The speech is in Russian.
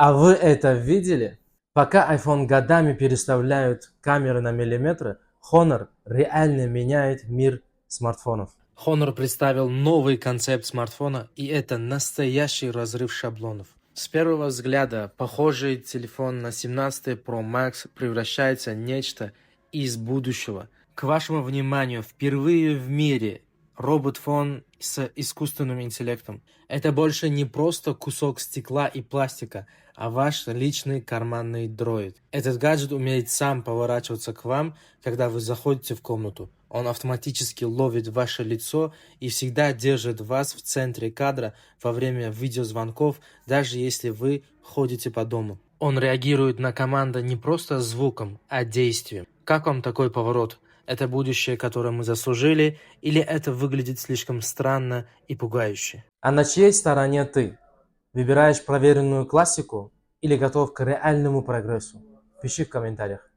А вы это видели? Пока iPhone годами переставляют камеры на миллиметры, Honor реально меняет мир смартфонов. Honor представил новый концепт смартфона, и это настоящий разрыв шаблонов. С первого взгляда, похожий телефон на 17 Pro Max превращается в нечто из будущего. К вашему вниманию, впервые в мире робот-фон с искусственным интеллектом. Это больше не просто кусок стекла и пластика, а ваш личный карманный дроид. Этот гаджет умеет сам поворачиваться к вам, когда вы заходите в комнату. Он автоматически ловит ваше лицо и всегда держит вас в центре кадра во время видеозвонков, даже если вы ходите по дому. Он реагирует на команды не просто звуком, а действием. Как вам такой поворот? Это будущее, которое мы заслужили, или это выглядит слишком странно и пугающе? А на чьей стороне ты? Выбираешь проверенную классику или готов к реальному прогрессу? Пиши в комментариях.